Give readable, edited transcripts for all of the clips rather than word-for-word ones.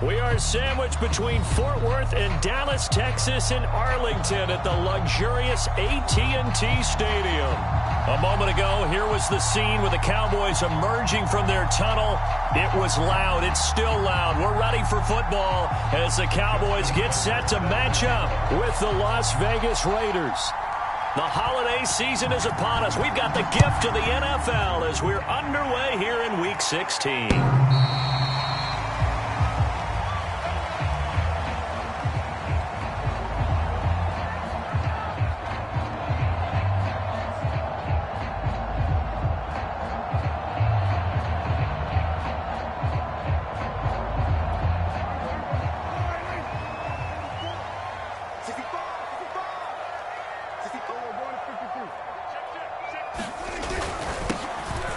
We are sandwiched between Fort Worth and Dallas, Texas, and Arlington at the luxurious AT&T Stadium. A moment ago, here was the scene with the Cowboys emerging from their tunnel. It was loud. It's still loud. We're ready for football as the Cowboys get set to match up with the Las Vegas Raiders. The holiday season is upon us. We've got the gift of the NFL as we're underway here in Week 16.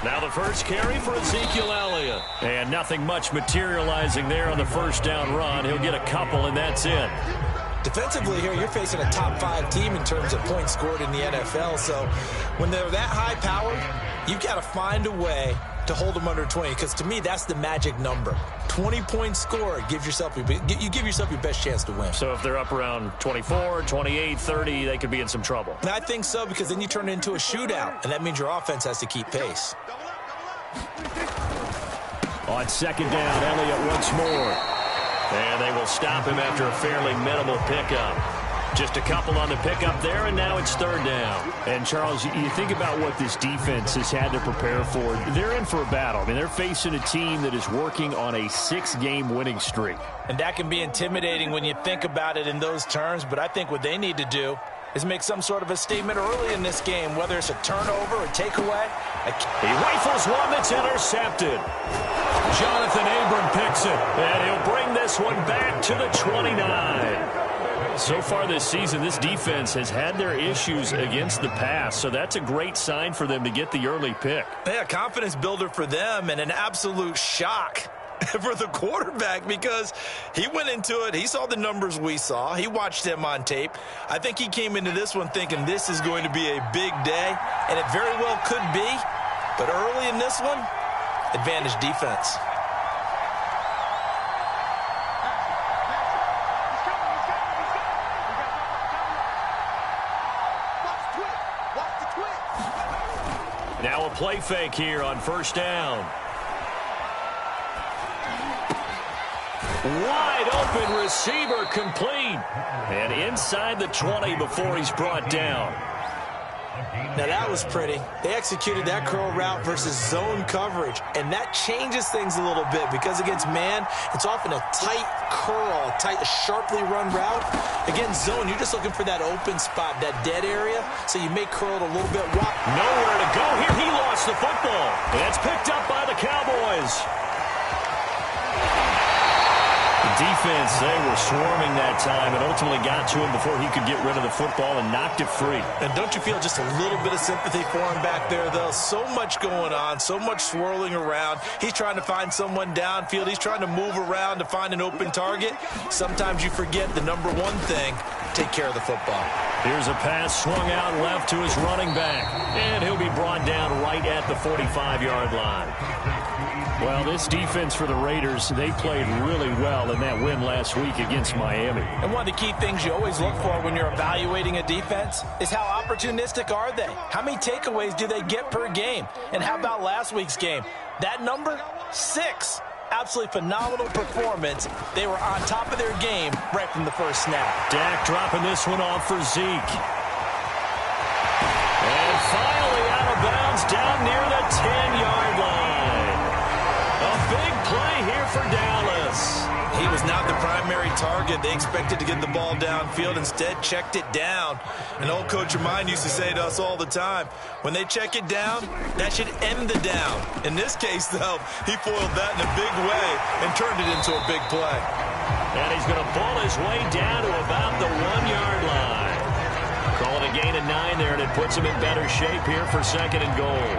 Now the first carry for Ezekiel Elliott. And nothing much materializing there on the first down run. He'll get a couple, and that's it. Defensively here, you're facing a top 5 team in terms of points scored in the NFL. So when they're that high powered, you've got to find a way to hold them under 20. Because to me, that's the magic number. 20 points scored, you give yourself your best chance to win. So if they're up around 24, 28, 30, they could be in some trouble. And I think so, because then you turn it into a shootout, and that means your offense has to keep pace. On second down, Elliott once more. And they will stop him after a fairly minimal pickup. Just a couple on the pickup there, and now it's third down. And, Charles, you think about what this defense has had to prepare for. They're in for a battle. I mean, they're facing a team that is working on a 6-game winning streak. And that can be intimidating when you think about it in those terms, but I think what they need to do is make some sort of a statement early in this game, whether it's a turnover or takeaway. He rifles one that's intercepted. Jonathan Abram picks it, and he'll bring this one back to the 29. So far this season, this defense has had their issues against the pass, so that's a great sign for them to get the early pick. Yeah, confidence builder for them, and an absolute shock for the quarterback, because he went into it, he saw the numbers we saw, he watched them on tape. I think he came into this one thinking this is going to be a big day, and it very well could be, but early in this one, advantage defense. Now a play fake here on first down. Wide open receiver complete. And inside the 20 before he's brought down. Now that was pretty. They executed that curl route versus zone coverage, and that changes things a little bit, because against man, it's often a tight curl, a sharply run route. Against zone, you're just looking for that open spot, that dead area, so you may curl it a little bit wide. Nowhere to go here. He lost the football. And it's picked up by the Cowboys. The defense, they were swarming that time and ultimately got to him before he could get rid of the football and knocked it free. And don't you feel just a little bit of sympathy for him back there, though? So much going on, so much swirling around. He's trying to find someone downfield. He's trying to move around to find an open target. Sometimes you forget the number one thing: take care of the football. Here's a pass swung out left to his running back. And he'll be brought down right at the 45-yard line. Well, this defense for the Raiders, they played really well in that win last week against Miami. And one of the key things you always look for when you're evaluating a defense is how opportunistic are they? How many takeaways do they get per game? And how about last week's game? That number, 6. Absolutely phenomenal performance. They were on top of their game right from the first snap. Dak dropping this one off for Zeke. And finally out of bounds down near the 10-yard line. A big play here for Dallas. He was not the primary target. They expected to get the ball downfield. Instead, checked it down. An old coach of mine used to say to us all the time, when they check it down, that should end the down. In this case, though, he foiled that in a big way and turned it into a big play. And he's going to pull his way down to about the 1-yard line. Call it a gain of 9 there, and it puts him in better shape here for second and goal.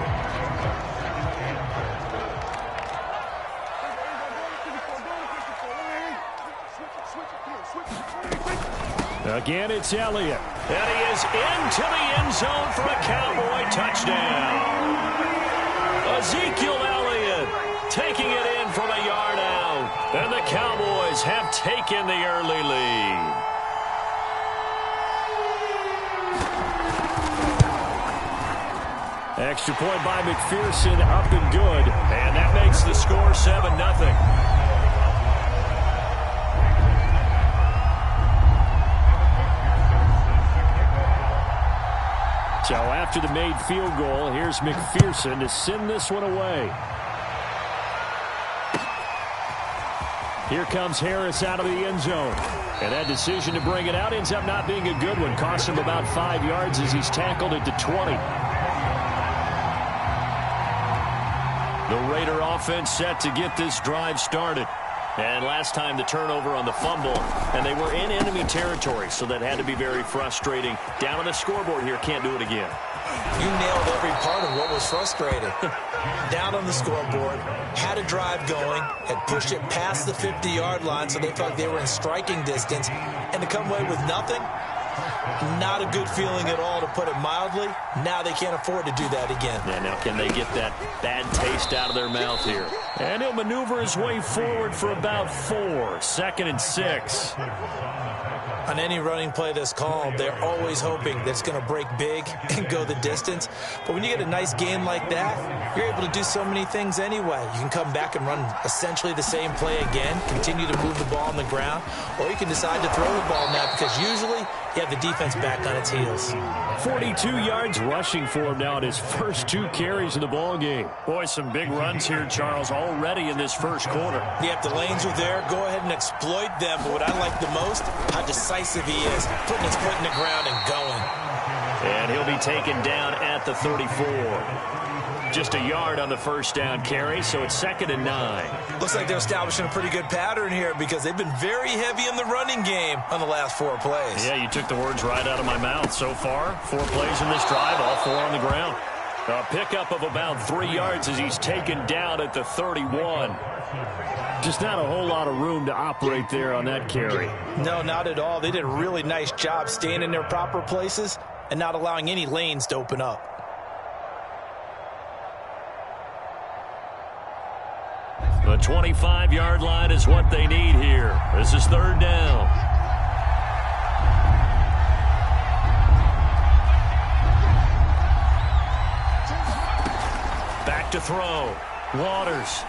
Again, it's Elliott. And he is into the end zone for a Cowboy touchdown. Ezekiel Elliott taking it in from a yard out. And the the Cowboys have taken the early lead. Extra point by McPherson, up and good. And that makes the score 7-0. So after the made field goal, here's McPherson to send this one away. Here comes Harris out of the end zone. And that decision to bring it out ends up not being a good one. Costs him about 5 yards as he's tackled at the 20. The Raider offense set to get this drive started. And last time the turnover on the fumble, and they were in enemy territory, so that had to be very frustrating. Down on the scoreboard here, can't do it again. You nailed every part of what was frustrating. Down on the scoreboard, had a drive going, had pushed it past the 50-yard line so they felt like they were in striking distance, and to come away with nothing, not a good feeling at all, to put it mildly. Now they can't afford to do that again. Yeah, now can they get that bad taste out of their mouth here? And he'll maneuver his way forward for about 4. 2nd and 6. On any running play that's called, they're always hoping that it's going to break big and go the distance. But when you get a nice game like that, you're able to do so many things anyway. You can come back and run essentially the same play again, continue to move the ball on the ground, or you can decide to throw the ball now because usually you have the defense back on its heels. 42 yards rushing for him now at his first 2 carries in the ball game. Boy, some big runs here, Charles, already in this first quarter. Yep, the lanes are there. Go ahead and exploit them. But what I like the most, how decisive he is, putting his foot in the ground and going. And he'll be taken down at the 34. Just a yard on the first down carry, so it's 2nd and 9. Looks like they're establishing a pretty good pattern here because they've been very heavy in the running game on the last 4 plays. Yeah, you took the words right out of my mouth. So far, 4 plays in this drive, all 4 on the ground. A pickup of about 3 yards as he's taken down at the 31. Just not a whole lot of room to operate there on that carry. No, not at all. They did a really nice job staying in their proper places and not allowing any lanes to open up. The 25-yard line is what they need here. This is 3rd down. Back to throw. Waters.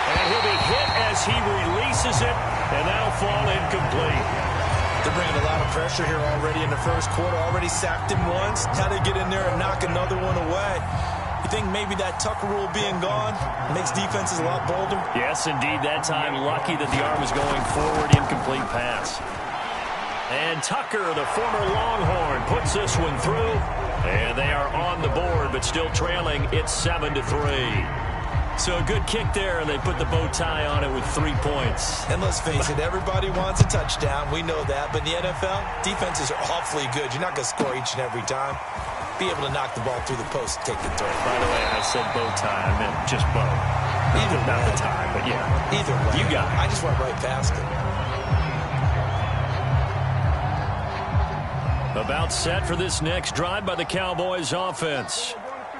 And he'll be hit as he releases it, and that'll fall incomplete. They're bringing a lot of pressure here already in the first quarter. Already sacked him once. Now they get in there and knock another one away. You think maybe that Tucker rule being gone makes defenses a lot bolder? Yes, indeed. That time, lucky that the arm was going forward. Incomplete pass. And Tucker, the former Longhorn, puts this one through. And they are on the board, but still trailing. It's 7-3. So a good kick there, and they put the bow tie on it with 3 points. And let's face it, everybody wants a touchdown. We know that. But in the NFL, defenses are awfully good. You're not going to score each and every time. Be able to knock the ball through the post and take the throw. By the way, I said bow tie. I meant just bow. Either not way. the tie, but yeah. Either way. You got it. I just went right past it. About set for this next drive by the Cowboys offense.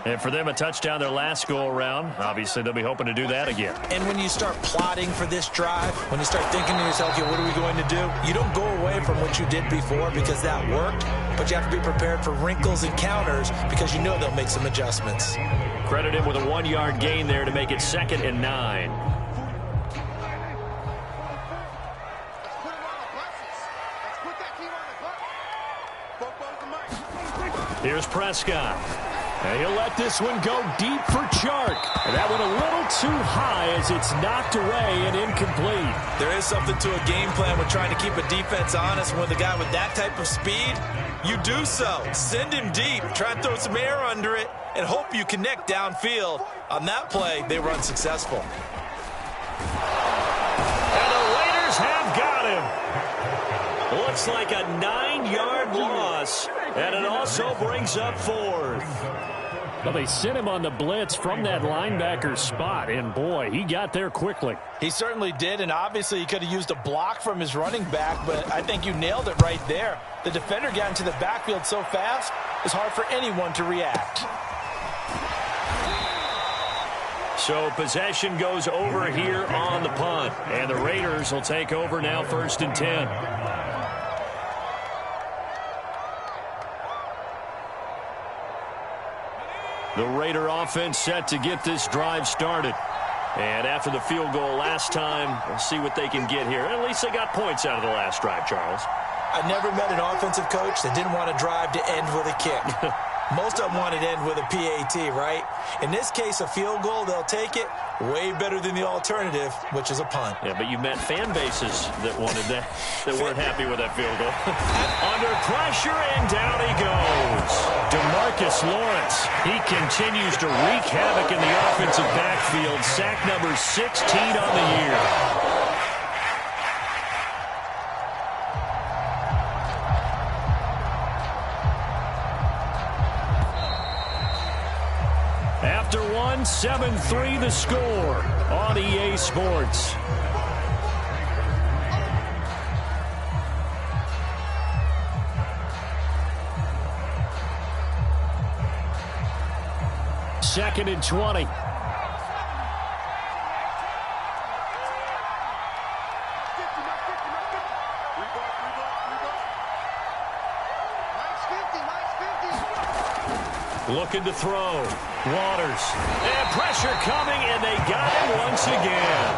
And for them, a touchdown their last go-around. Obviously, they'll be hoping to do that again. And when you start plotting for this drive, when you start thinking to yourself, okay, what are we going to do? You don't go away from what you did before because that worked, but you have to be prepared for wrinkles and counters because you know they'll make some adjustments. Credit him with a 1-yard gain there to make it 2nd and 9. Here's Prescott. And he'll let this one go deep for Chark. And that one a little too high as it's knocked away and incomplete. There is something to a game plan with trying to keep a defense honest. With a guy with that type of speed, you do so. Send him deep. Try and throw some air under it and hope you connect downfield. On that play, they were unsuccessful. And the Raiders have got him. Looks like a 9-yard loss. And it also brings up 4th. Well, they sent him on the blitz from that linebacker spot, and boy, he got there quickly. He certainly did, and obviously he could have used a block from his running back, but I think you nailed it right there. The defender got into the backfield so fast, it's hard for anyone to react. So possession goes over here on the punt. And the Raiders will take over now 1st and 10. The Raider offense set to get this drive started. And after the field goal last time, we'll see what they can get here. At least they got points out of the last drive, Charles. I never met an offensive coach that didn't want to drive to end with a kick. Most of them want to end with a PAT, right? In this case, a field goal, they'll take it. Way better than the alternative, which is a punt. Yeah, but you met fan bases that wanted that, that weren't happy with that field goal. Under pressure, and down he goes. DeMarcus Lawrence, he continues to wreak havoc in the offensive backfield. Sack number 16 on the year. After one, 7-3 the score on EA Sports. Second and 20. Looking to throw. Waters. And pressure coming, and they got him once again.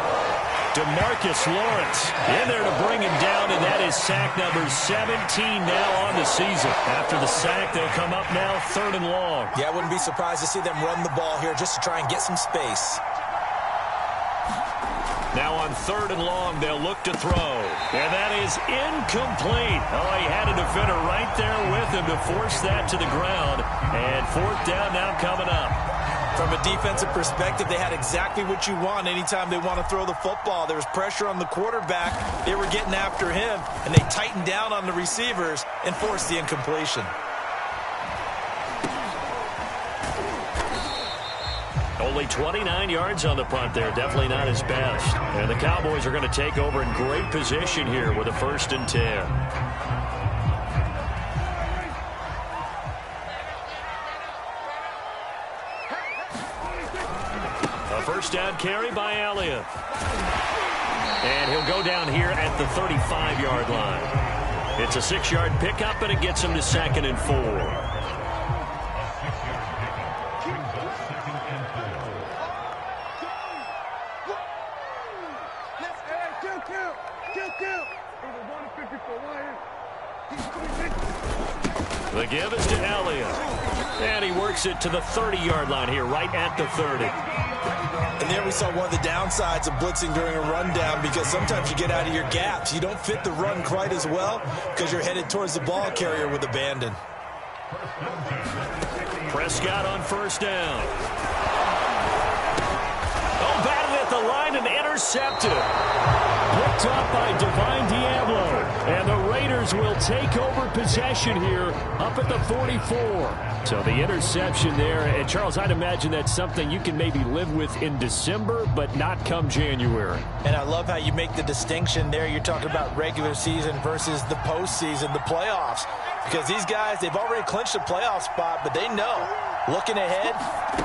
DeMarcus Lawrence in there to bring him down, and that is sack number 17 now on the season. After the sack, they'll come up now 3rd and long. Yeah, I wouldn't be surprised to see them run the ball here just to try and get some space. Now on 3rd and long, they'll look to throw. And that is incomplete. Oh, he had a defender right there with him to force that to the ground. And 4th down now coming up. From a defensive perspective, they had exactly what you want anytime they want to throw the football. There was pressure on the quarterback. They were getting after him, and they tightened down on the receivers and forced the incompletion. Only 29 yards on the punt there. Definitely not his best. And the Cowboys are going to take over in great position here with a 1st and 10. A first down carry by Elliott. And he'll go down here at the 35-yard line. It's a 6-yard pickup, and it gets him to 2nd and 4. The give is to Elliott. And he works it to the 30-yard line here, right at the 30. And there we saw one of the downsides of blitzing during a rundown, because sometimes you get out of your gaps. You don't fit the run quite as well because you're headed towards the ball carrier with abandon. Prescott on 1st down. Oh, batted at the line and intercepted. Picked up by Divine Diablo. And the Raiders will take over possession here up at the 44. So the interception there. And, Charles, I'd imagine that's something you can maybe live with in December, but not come January. And I love how you make the distinction there. You're talking about regular season versus the postseason, the playoffs. Because these guys, they've already clinched a playoff spot, but they know, looking ahead,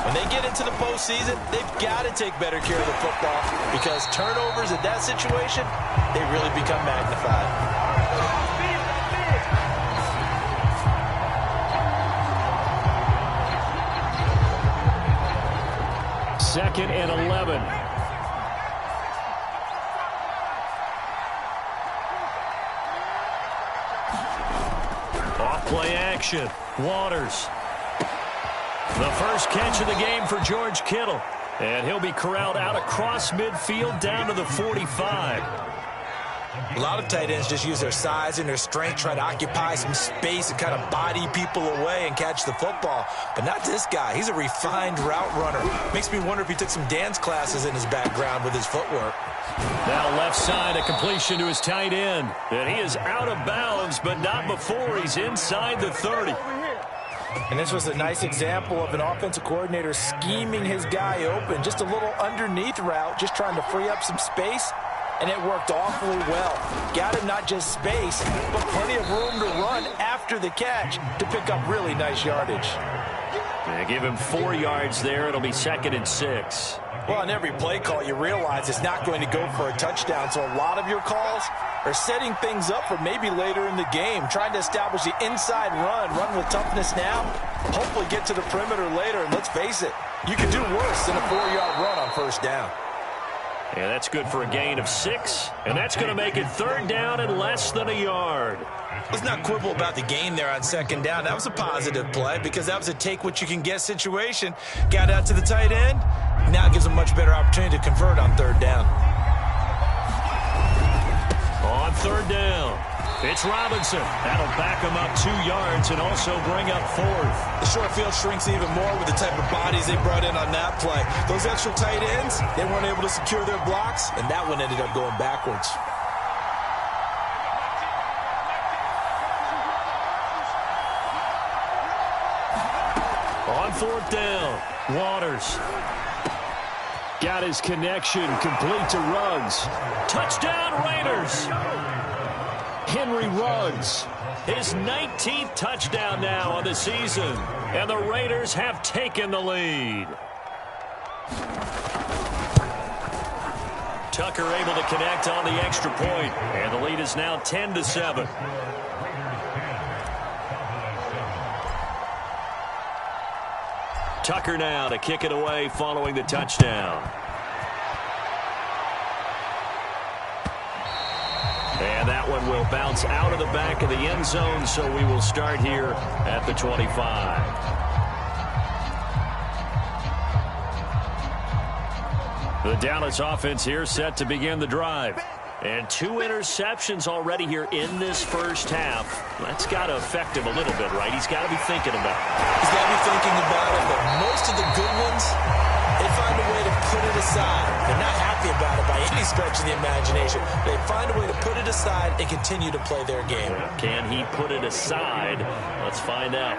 when they get into the postseason, they've got to take better care of the football, because turnovers in that situation, they really become magnified. Second and 11. Off play action. Waters. The first catch of the game for George Kittle. And he'll be corralled out across midfield down to the 45. A lot of tight ends just use their size and their strength, try to occupy some space and kind of body people away and catch the football. But not this guy. He's a refined route runner. Makes me wonder if he took some dance classes in his background with his footwork. Now left side, a completion to his tight end. And he is out of bounds, but not before he's inside the 30. And this was a nice example of an offensive coordinator scheming his guy open. Just a little underneath route, just trying to free up some space. And it worked awfully well. Got him not just space, but plenty of room to run after the catch to pick up really nice yardage. They give him 4 yards there. It'll be 2nd and 6. Well, on every play call, you realize it's not going to go for a touchdown. So a lot of your calls are setting things up for maybe later in the game, trying to establish the inside run with toughness now, hopefully get to the perimeter later. And let's face it, you can do worse than a 4-yard run on first down. Yeah, that's good for a gain of 6, and that's going to make it 3rd down and less than a yard. Let's not quibble about the gain there on 2nd down. That was a positive play because that was a take-what-you-can-get situation. Got out to the tight end. Now it gives them much better opportunity to convert on 3rd down. On 3rd down, it's Robinson. That'll back him up 2 yards and also bring up 4th. The short field shrinks even more with the type of bodies they brought in on that play. Those extra tight ends, they weren't able to secure their blocks, and that one ended up going backwards. On 4th down, Waters got his connection complete to Ruggs. Touchdown Raiders. Henry Ruggs, his 19th touchdown now on the season, and the Raiders have taken the lead. Tucker able to connect on the extra point, and the lead is now 10-7. Tucker now to kick it away following the touchdown. And that one will bounce out of the back of the end zone, so we will start here at the 25. The Dallas offense here set to begin the drive. And 2 interceptions already here in this first half. That's got to affect him a little bit, right? He's got to be thinking about it. He's got to be thinking about it, but most of the good ones, they find a way to put it aside. They're not happy about it by any stretch of the imagination. They find a way to put it aside and continue to play their game. Can he put it aside? Let's find out.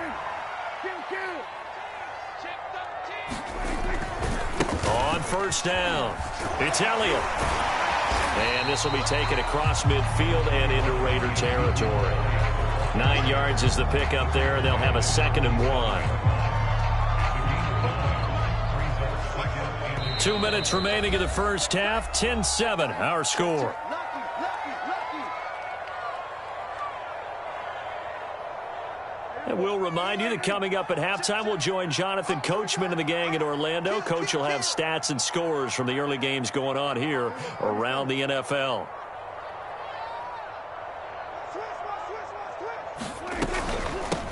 On 1st down, it's Elliott. And this will be taken across midfield and into Raider territory. 9 yards is the pickup there. They'll have a 2nd and 1. 2 minutes remaining in the first half. 10-7, our score. And we'll remind you that coming up at halftime, we'll join Jonathan Coachman and the gang in Orlando. Coach will have stats and scores from the early games going on here around the NFL.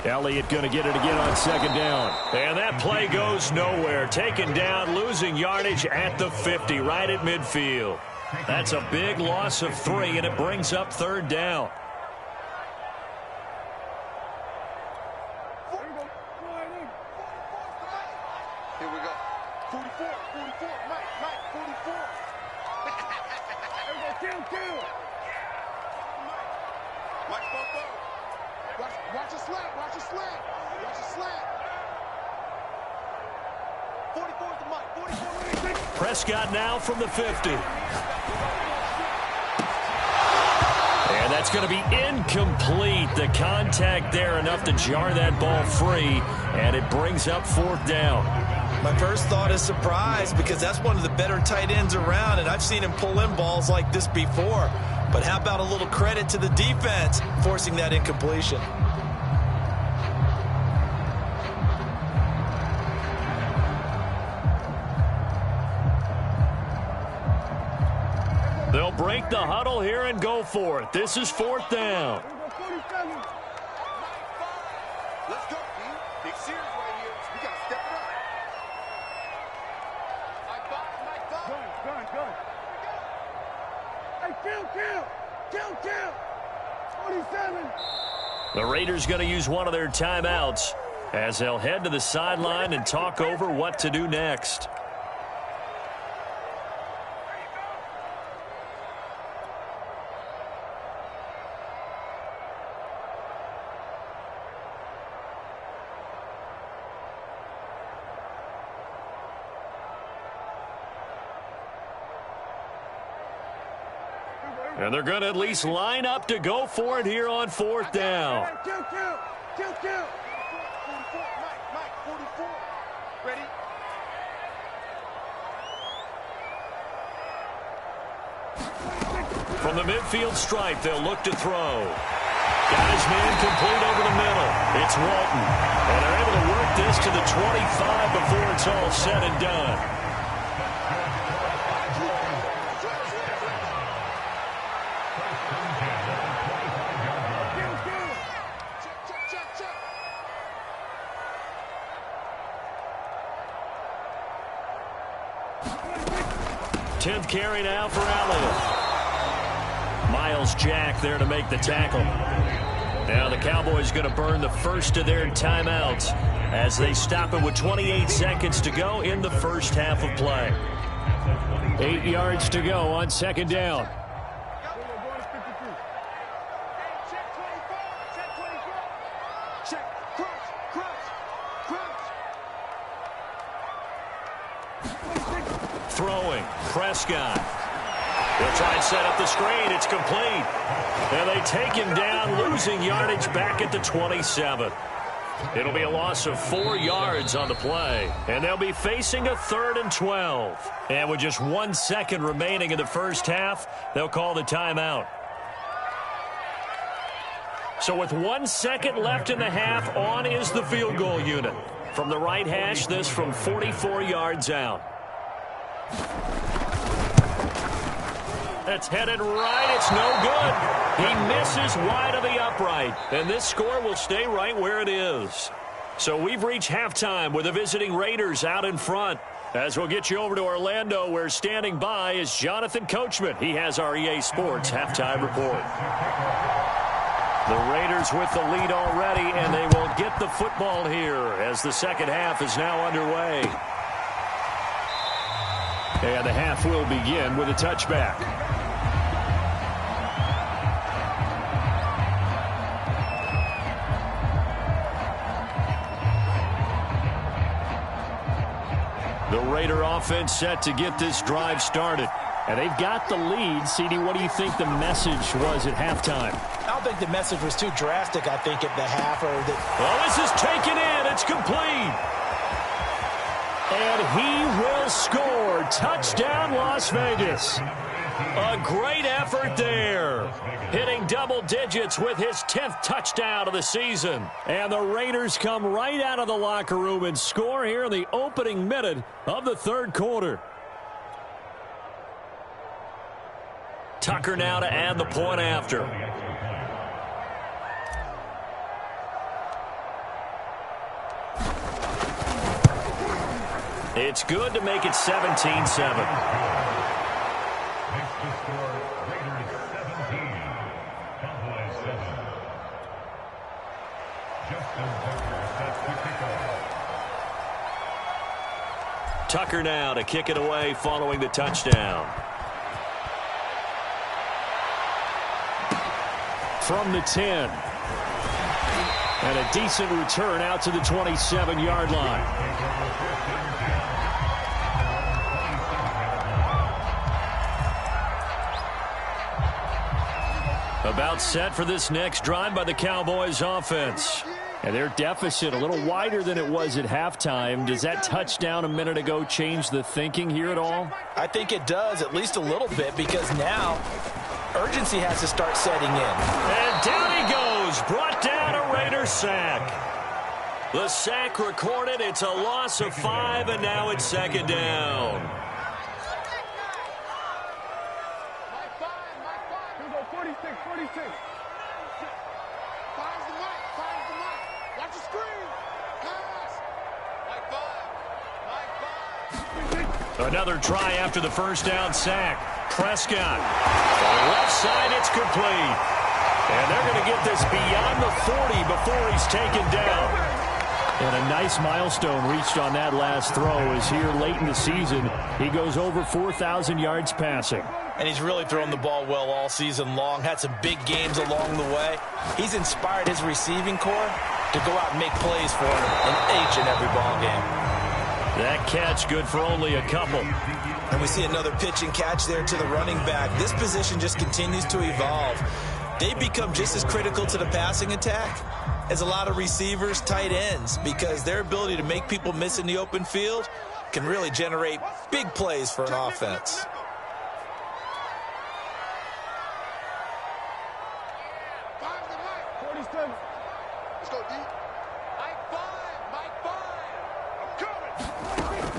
Elliott going to get it again on 2nd down. And that play goes nowhere. Taken down, losing yardage at the 50, right at midfield. That's a big loss of 3, and it brings up 3rd down. Watch a slant. Watch a slant. Watch a slant. 44 at the mic. 44. Prescott now from the 50. And that's going to be incomplete. The contact there enough to jar that ball free, and it brings up 4th down. My first thought is surprise because that's one of the better tight ends around, and I've seen him pull in balls like this before. But how about a little credit to the defense forcing that incompletion? They'll break the huddle here and go for it. This is 4th down. Let's go, D. Big series right here. We got to step it up. Gun. Hey, kill. 27. The Raiders going to use one of their timeouts as they'll head to the sideline and talk over what to do next. And they're going to at least line up to go for it here on 4th down. Kill. 44, Mike, 44. Ready? From the midfield stripe, they'll look to throw. Got his man complete over the middle. It's Walton. And they're able to work this to the 25 before it's all said and done. Tenth carry now for Elliott. Miles Jack there to make the tackle. Now the Cowboys going to burn the first of their timeouts as they stop it with 28 seconds to go in the first half of play. 8 yards to go on second down. Throwing, Prescott. They'll try and set up the screen. It's complete. And they take him down, losing yardage back at the 27. It'll be a loss of 4 yards on the play. And they'll be facing a 3rd and 12. And with just 1 second remaining in the first half, they'll call the timeout. So with 1 second left in the half, on is the field goal unit. From the right hash, this from 44 yards out. That's headed right. It's no good. He misses wide of the upright. And this score will stay right where it is. So we've reached halftime with the visiting Raiders out in front. As we'll get you over to Orlando, where standing by is Jonathan Coachman. He has our EA Sports halftime report. The Raiders with the lead already, and they will get the football here as the second half is now underway. And the half will begin with a touchback. The Raider offense set to get this drive started. And they've got the lead. CD, what do you think the message was at halftime? I don't think the message was too drastic, I think, at the half. Well, this is taken in. It's complete. And he will score. Touchdown, Las Vegas. A great effort there. Hitting double digits with his 10th touchdown of the season. And the Raiders come right out of the locker room and score here in the opening minute of the third quarter. Tucker now to add the point after. It's good to make it 17-7. Tucker now to kick it away following the touchdown. From the 10. And a decent return out to the 27-yard line. About set for this next drive by the Cowboys offense. And their deficit a little wider than it was at halftime. Does that touchdown a minute ago change the thinking here at all? I think it does, at least a little bit, because now urgency has to start setting in. And down he goes. Brought down a Raider sack. The sack recorded. It's a loss of 5, and now it's second down. Here we go, 46. Finds the mic. Watch the screen. Pass. Mike 5. Another try after the first down sack. Prescott. On the left side, it's complete. And they're going to get this beyond the 40 before he's taken down. And a nice milestone reached on that last throw as here late in the season, he goes over 4,000 yards passing. And he's really thrown the ball well all season long. Had some big games along the way. He's inspired his receiving corps to go out and make plays for him in each and every ball game. That catch good for only a couple. And we see another pitch and catch there to the running back. This position just continues to evolve. They become just as critical to the passing attack as a lot of receivers, tight ends, because their ability to make people miss in the open field can really generate big plays for an offense.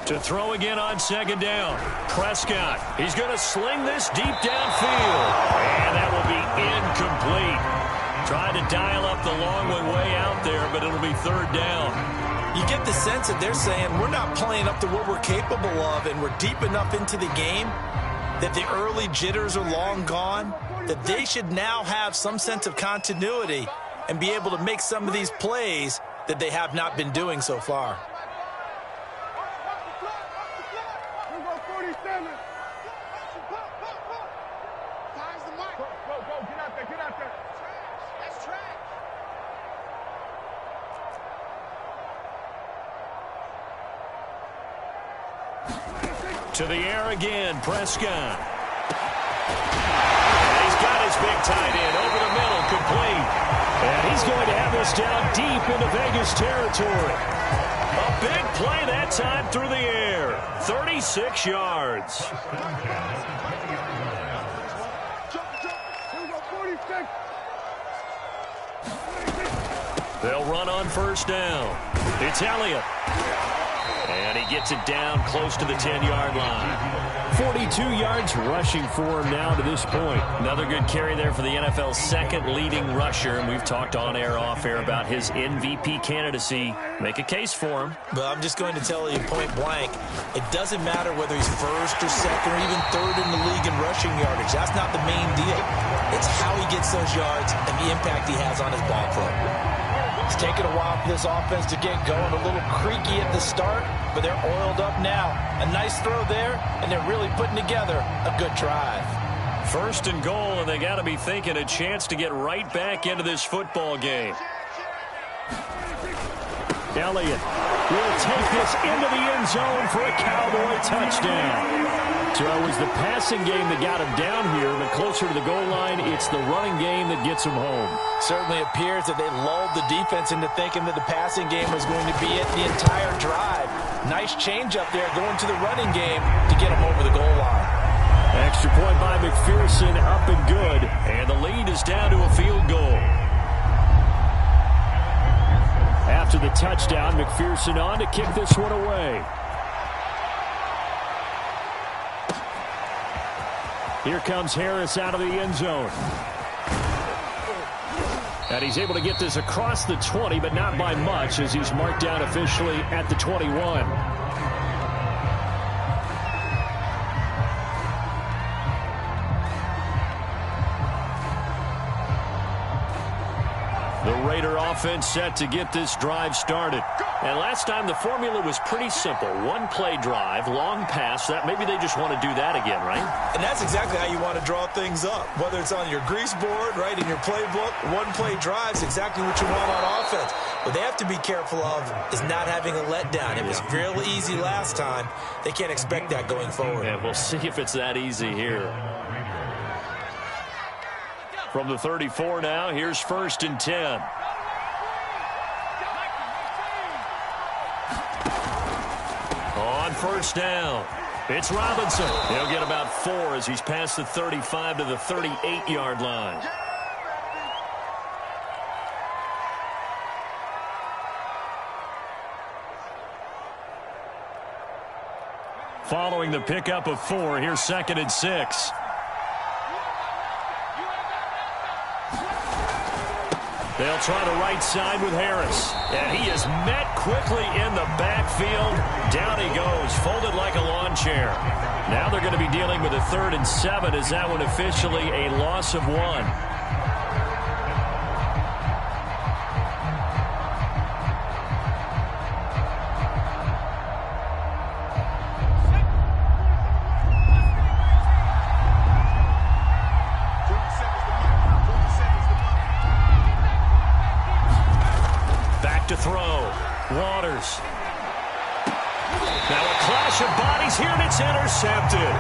To throw again on second down. Prescott. He's going to sling this deep downfield. And that will be incomplete. Trying to dial up the long one way out there, but it'll be third down. You get the sense that they're saying we're not playing up to what we're capable of, and we're deep enough into the game that the early jitters are long gone, that they should now have some sense of continuity and be able to make some of these plays that they have not been doing so far. To the air again, Prescott. And he's got his big tight end over the middle, complete. And he's going to have this down deep into Vegas territory. A big play that time through the air. 36 yards. They'll run on first down. It's Elliott. And he gets it down close to the 10-yard line. 42 yards rushing for him now to this point. Another good carry there for the NFL's second leading rusher. And we've talked on air, off air about his MVP candidacy. Make a case for him. But I'm just going to tell you point blank, it doesn't matter whether he's first or second or even third in the league in rushing yardage. That's not the main deal. It's how he gets those yards and the impact he has on his ball club. It's taken a while for this offense to get going. A little creaky at the start, but they're oiled up now. A nice throw there, and they're really putting together a good drive. First and goal, and they got to be thinking a chance to get right back into this football game. Elliott will take this into the end zone for a Cowboy touchdown. So it was the passing game that got him down here, but closer to the goal line, it's the running game that gets him home. Certainly appears that they lulled the defense into thinking that the passing game was going to be it the entire drive. Nice change up there going to the running game to get him over the goal line. Extra point by McPherson, up and good. And the lead is down to a field goal. After the touchdown, McPherson on to kick this one away. Here comes Harris out of the end zone. And he's able to get this across the 20, but not by much, as he's marked down officially at the 21. The Raider offense set to get this drive started. And last time the formula was pretty simple. One play drive, long pass. That maybe they just want to do that again, right? And that's exactly how you want to draw things up. Whether it's on your grease board, right, in your playbook, one play drive is exactly what you want on offense. What they have to be careful of is not having a letdown. It was real easy last time. They can't expect that going forward. Yeah, we'll see if it's that easy here. From the 34 now, here's first and 10. On first down, it's Robinson. He'll get about 4 as he's past the 35 to the 38-yard line. Following the pickup of 4, here's second and 6. They'll try the right side with Harris. And he is met quickly in the backfield. Down he goes, folded like a lawn chair. Now they're going to be dealing with a 3rd and 7. Is that one officially a loss of 1? To throw. Waters. Now a clash of bodies here, and it's intercepted.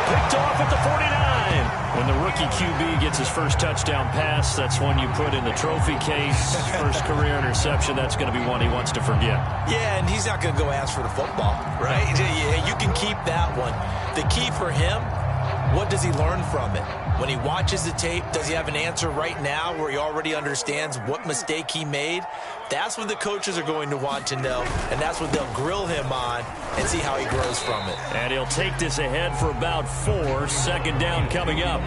Picked Picked off at the 49. When the rookie QB gets his first touchdown pass, that's one you put in the trophy case. First career interception, that's going to be one he wants to forget. Yeah, and he's not going to go ask for the football, right? Yeah, you can keep that one. The key for him, what does he learn from it? When he watches the tape, does he have an answer right now where he already understands what mistake he made? That's what the coaches are going to want to know, and that's what they'll grill him on and see how he grows from it. And he'll take this ahead for about 4. Second down coming up.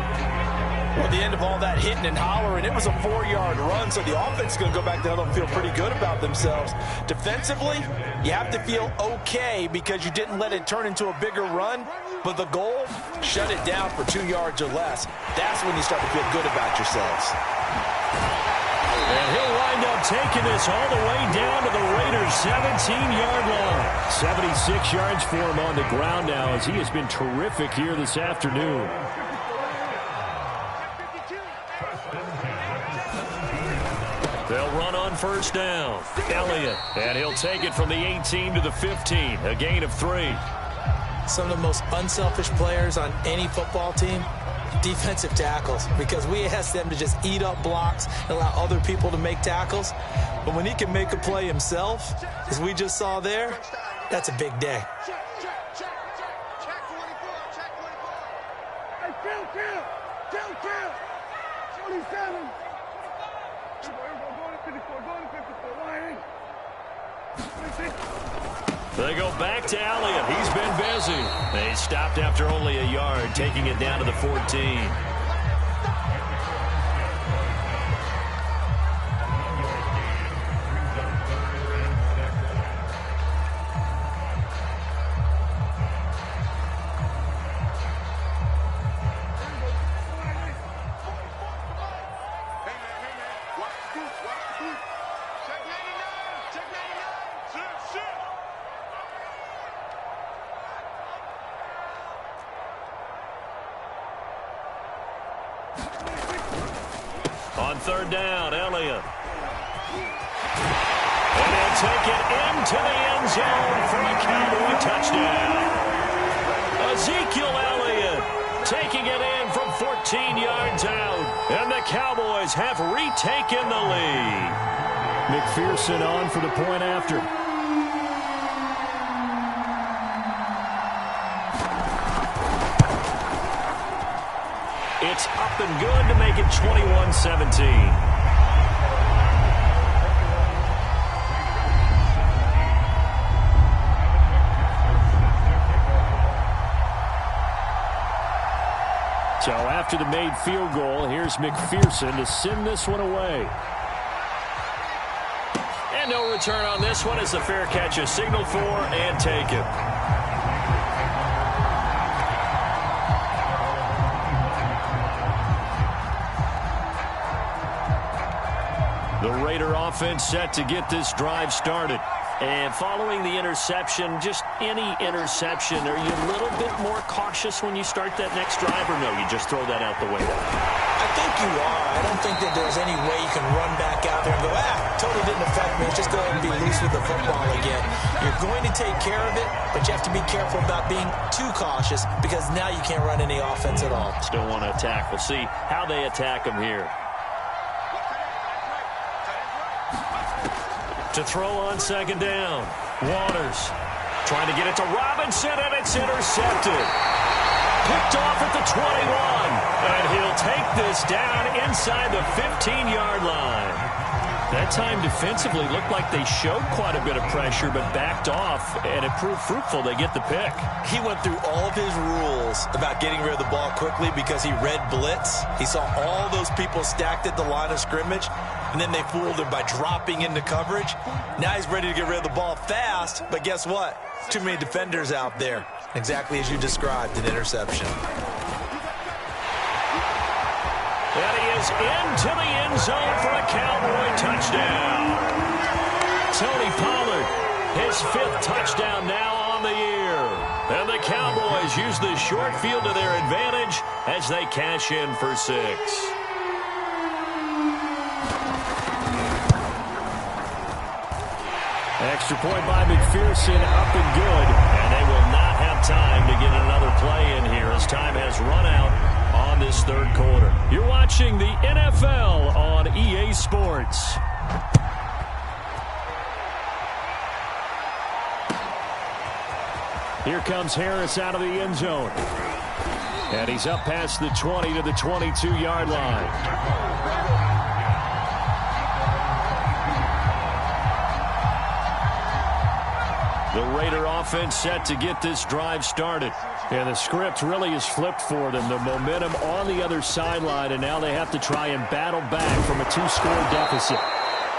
Well, at the end of all that hitting and hollering, it was a 4-yard run, so the offense is going to go back down and feel pretty good about themselves. Defensively, you have to feel okay because you didn't let it turn into a bigger run, but the goal, shut it down for 2 yards or less. That's when you start to feel good about yourselves. And he'll wind up taking this all the way down to the Raiders' 17-yard line. 76 yards for him on the ground now as he has been terrific here this afternoon. They'll run on first down. Elliott, and he'll take it from the 18 to the 15, a gain of 3. Some of the most unselfish players on any football team, defensive tackles, because we ask them to just eat up blocks and allow other people to make tackles. But when he can make a play himself, as we just saw there, that's a big day. Check 24. Hey, Phil. 27. They go back to Elliott. He's been busy. They stopped after only a yard, taking it down to the 14. On third down, Elliott. And he'll take it into the end zone for a Cowboy touchdown. Ezekiel Elliott taking it in from 14 yards out. And the Cowboys have retaken the lead. McPherson on for the point after. It's up and good to make it 21-17. So after the made field goal, here's McPherson to send this one away. And no return on this one as the fair catch is signaled for and taken. The Raider offense set to get this drive started. And following the interception, just any interception, are you a little bit more cautious when you start that next drive, or no, you just throw that out the window? I think you are. I don't think that there's any way you can run back out there and go, totally didn't affect me. Just go ahead and be loose with the football again. You're going to take care of it, but you have to be careful about being too cautious because now you can't run any offense at all. Still want to attack. We'll see how they attack them here. To throw on second down. Waters trying to get it to Robinson, and it's intercepted. Picked off at the 21. And he'll take this down inside the 15-yard line. That time defensively looked like they showed quite a bit of pressure, but backed off, and it proved fruitful. They get the pick. He went through all of his rules about getting rid of the ball quickly because he read blitz. He saw all those people stacked at the line of scrimmage, and then they fooled him by dropping into coverage. Now he's ready to get rid of the ball fast, but guess what? Too many defenders out there. Exactly as you described, an interception. And he is into the end zone for a Cowboy touchdown. Tony Pollard, his 5th touchdown now on the year. And the Cowboys use the short field to their advantage as they cash in for 6. Extra point by McPherson, up and good. And they will not have time to get another play in here as time has run out on this third quarter. You're watching the NFL on EA Sports. Here comes Harris out of the end zone. And he's up past the 20 to the 22-yard line. The Raider offense set to get this drive started. And the script really is flipped for them. The momentum on the other sideline, and now they have to try and battle back from a 2-score deficit.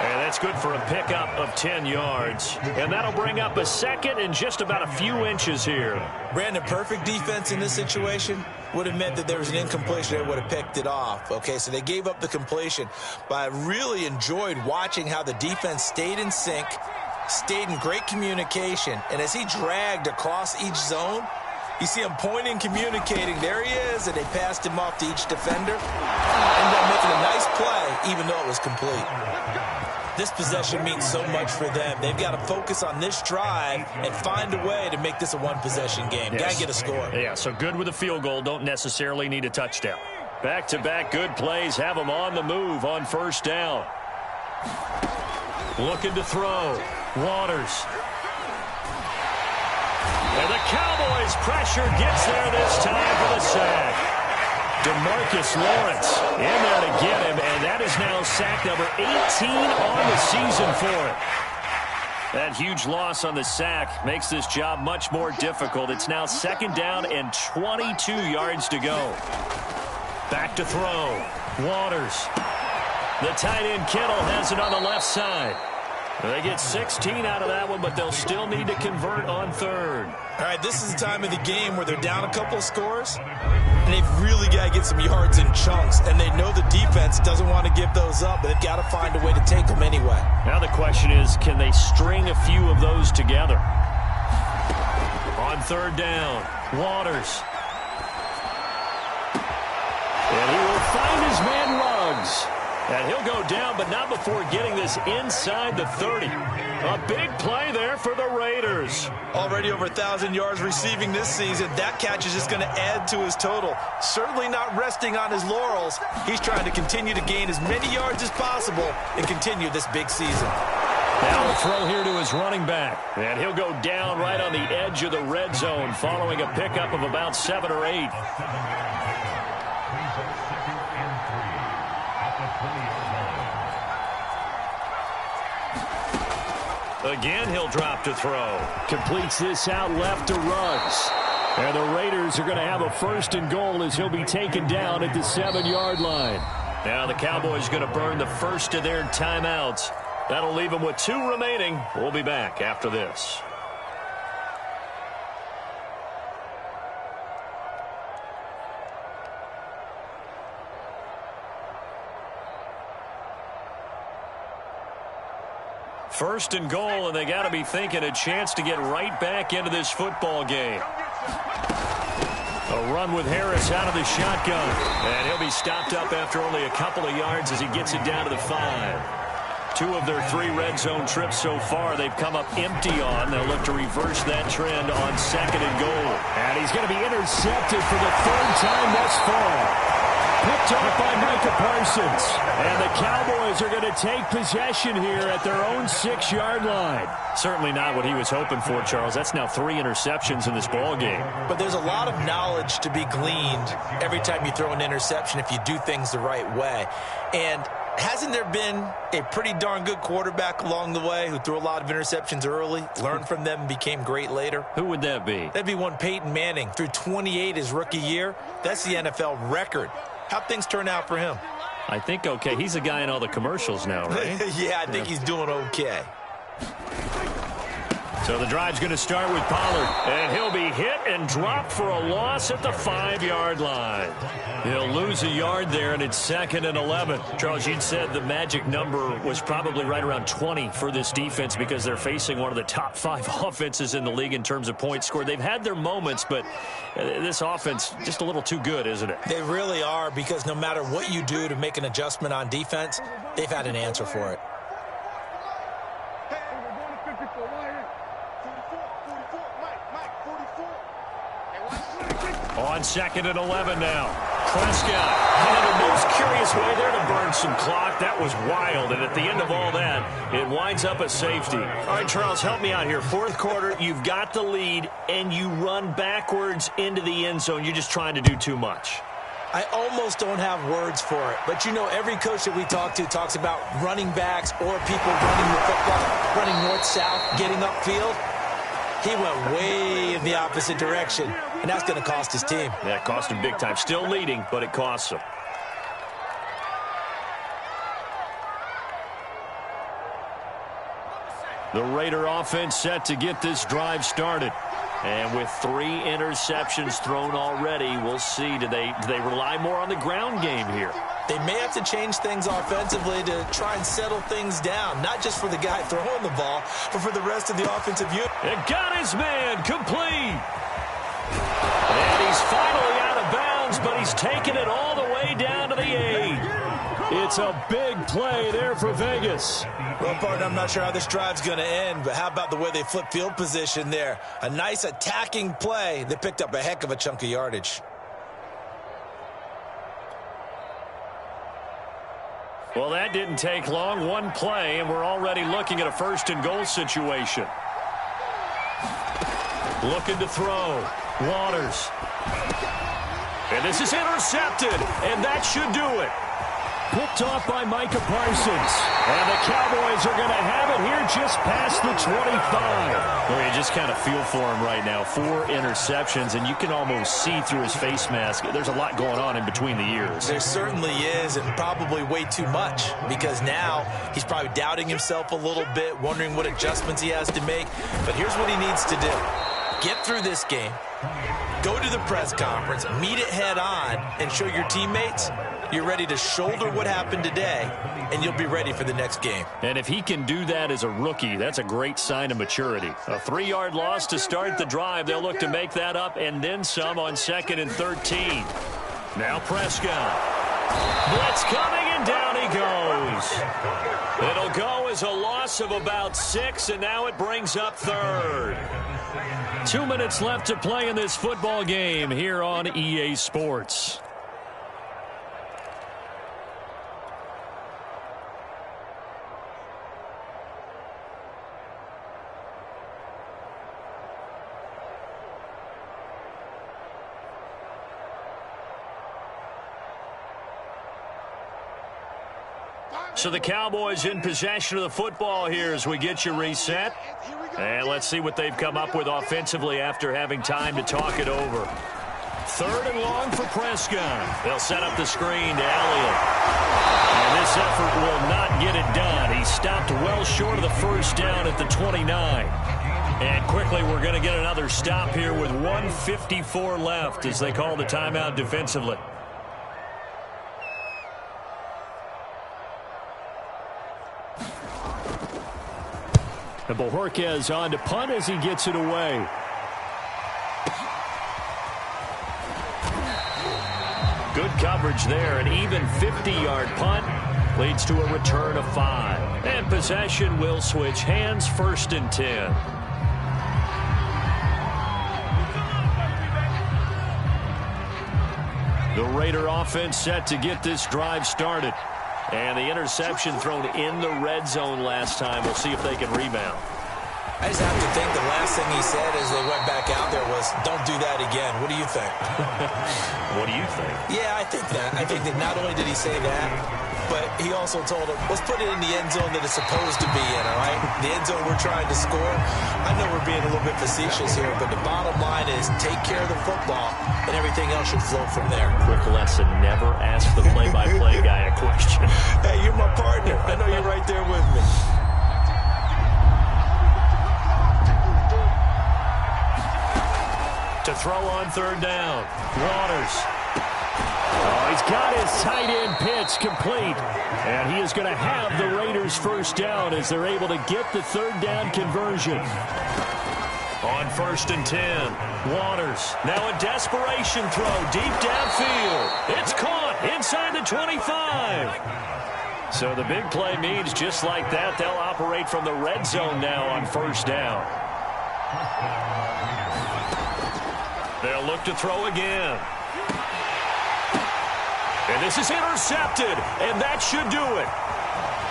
And that's good for a pickup of 10 yards. And that'll bring up a second and just about a few inches here. Brandon, perfect defense in this situation would have meant that there was an incompletion. They would have picked it off. Okay, so they gave up the completion. But I really enjoyed watching how the defense stayed in sync, stayed in great communication, and as he dragged across each zone, you see him pointing, communicating. There he is, and they passed him off to each defender. Ended up making a nice play, even though it was complete. This possession means so much for them. They've got to focus on this drive and find a way to make this a one-possession game. Yes. Got to get a score. Yeah, so good with a field goal. Don't necessarily need a touchdown. Back-to-back good plays have them on the move on first down. Looking to throw. Waters. And the Cowboys pressure gets there this time for the sack. DeMarcus Lawrence in there to get him, and that is now sack number 18 on the season for him. That huge loss on the sack makes this job much more difficult. It's now second down and 22 yards to go. Back to throw. Waters. The tight end Kittle has it on the left side. They get 16 out of that one, but they'll still need to convert on third. All right, this is the time of the game where they're down a couple of scores, and they've really got to get some yards in chunks, and they know the defense doesn't want to give those up, but they've got to find a way to take them anyway. Now the question is, can they string a few of those together? On third down, Waters. And he will find his man Ruggs. And he'll go down, but not before getting this inside the 30. A big play there for the Raiders. Already over 1,000 yards receiving this season. That catch is just going to add to his total. Certainly not resting on his laurels. He's trying to continue to gain as many yards as possible and continue this big season. Now the throw here to his running back. And he'll go down right on the edge of the red zone following a pickup of about 7 or 8. Again, he'll drop to throw. Completes this out left to Ruggs. And the Raiders are going to have a first and goal as he'll be taken down at the 7-yard line. Now the Cowboys going to burn the first of their timeouts. That'll leave them with 2 remaining. We'll be back after this. First and goal, and they got to be thinking a chance to get right back into this football game. A run with Harris out of the shotgun. And he'll be stopped up after only a couple of yards as he gets it down to the 5. 2 of their 3 red zone trips so far they've come up empty on. They'll look to reverse that trend on second and goal. And he's going to be intercepted for the 3rd time thus far. Picked off by Micah Parsons. And the Cowboys are going to take possession here at their own 6-yard line. Certainly not what he was hoping for, Charles. That's now 3 interceptions in this ball game. But there's a lot of knowledge to be gleaned every time you throw an interception if you do things the right way. And hasn't there been a pretty darn good quarterback along the way who threw a lot of interceptions early, learned from them, and became great later? Who would that be? That'd be one Peyton Manning. Threw 28 his rookie year. That's the NFL record. How'd things turn out for him? I think okay. He's a guy in all the commercials now, right? Yeah, I think he's doing okay. So the drive's going to start with Pollard. And he'll be hit and dropped for a loss at the 5-yard line. He'll lose a yard there, and it's 2nd and 11. Charles, you'd said the magic number was probably right around 20 for this defense because they're facing one of the top 5 offenses in the league in terms of points scored. They've had their moments, but this offense just a little too good, isn't it? They really are, because no matter what you do to make an adjustment on defense, they've had an answer for it. 2nd and 11 now. Prescott had the most curious way there to burn some clock. That was wild, and at the end of all that, it winds up a safety. All right, Charles, help me out here. Fourth quarter, you've got the lead, and you run backwards into the end zone. You're just trying to do too much. I almost don't have words for it. But, you know, every coach that we talk to talks about running backs or people running the football, running north-south, getting upfield. He went way in the opposite direction, and that's going to cost his team. Yeah, it cost him big time. Still leading, but it costs him. The Raider offense set to get this drive started. And with 3 interceptions thrown already, we'll see. Do they rely more on the ground game here? They may have to change things offensively to try and settle things down, not just for the guy throwing the ball, but for the rest of the offensive unit. It got his man complete. And he's finally out of bounds, but he's taken it all the way down to the 8. It's a big play there for Vegas. Well, partner, I'm not sure how this drive's going to end, but how about the way they flip field position there? A nice attacking play. They picked up a heck of a chunk of yardage. Well, that didn't take long. One play, and we're already looking at a 1st and goal situation. Looking to throw. Waters. And this is intercepted, and that should do it. Picked off by Micah Parsons. And the Cowboys are going to have it here just past the 25. Well, you just kind of feel for him right now. 4 interceptions, and you can almost see through his face mask. There's a lot going on in between the ears. There certainly is, and probably way too much, because now he's probably doubting himself a little bit, wondering what adjustments he has to make. But here's what he needs to do. Get through this game, go to the press conference, meet it head on, and show your teammates you're ready to shoulder what happened today, and you'll be ready for the next game. And if he can do that as a rookie, that's a great sign of maturity. A 3-yard loss to start the drive. They'll look to make that up and then some on 2nd and 13. Now Prescott. Blitz coming, and down he goes. It'll go as a loss of about 6, and now it brings up 3rd. 2 minutes left to play in this football game here on EA Sports. So the Cowboys in possession of the football here as we get you reset. And let's see what they've come up with offensively after having time to talk it over. 3rd and long for Prescott. They'll set up the screen to Elliott. And this effort will not get it done. He stopped well short of the 1st down at the 29. And quickly we're going to get another stop here with 1:54 left as they call the timeout defensively. And Bojorquez on to punt as he gets it away. Good coverage there. An even 50-yard punt leads to a return of 5. And possession will switch hands, 1st and 10. The Raider offense set to get this drive started. And the interception thrown in the red zone last time. We'll see if they can rebound. I just have to think the last thing he said as they went back out there was, don't do that again. What do you think? What do you think? Yeah, I think that. I think that not only did he say that, but he also told him, let's put it in the end zone that it's supposed to be in, all right? The end zone we're trying to score. I know we're being a little bit facetious here, but the bottom line is take care of the football, and everything else should flow from there. Quick lesson, never ask the play-by-play guy a question. Hey, you're my partner. I know you're right there with me. To throw on 3rd down. Waters. Oh, he's got his tight end pitch complete. And he is going to have the Raiders' 1st down as they're able to get the 3rd down conversion. On 1st and 10. Waters. Now a desperation throw deep downfield. It's caught inside the 25. So the big play means just like that, they'll operate from the red zone now on 1st down. They'll look to throw again. And this is intercepted, and that should do it.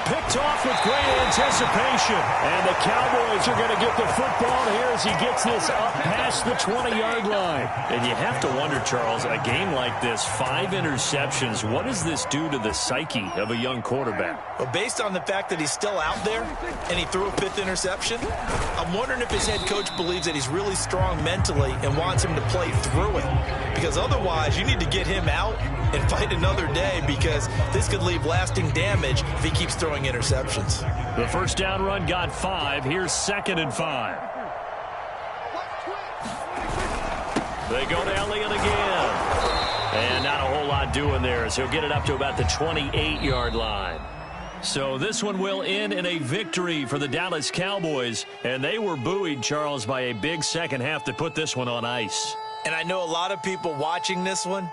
Picked off with great anticipation. And the Cowboys are going to get the football here as he gets this up past the 20-yard line. And you have to wonder, Charles, a game like this, 5 interceptions, what does this do to the psyche of a young quarterback? Well, based on the fact that he's still out there and he threw a 5th interception, I'm wondering if his head coach believes that he's really strong mentally and wants him to play through it. Because otherwise, you need to get him out and fight another day, because this could leave lasting damage if he keeps throwing interceptions. The first down run got 5. Here's 2nd and 5. They go to Elliott again. And not a whole lot doing there, so he'll get it up to about the 28-yard line. So this one will end in a victory for the Dallas Cowboys. And they were buoyed, Charles, by a big second half to put this one on ice. And I know a lot of people watching this one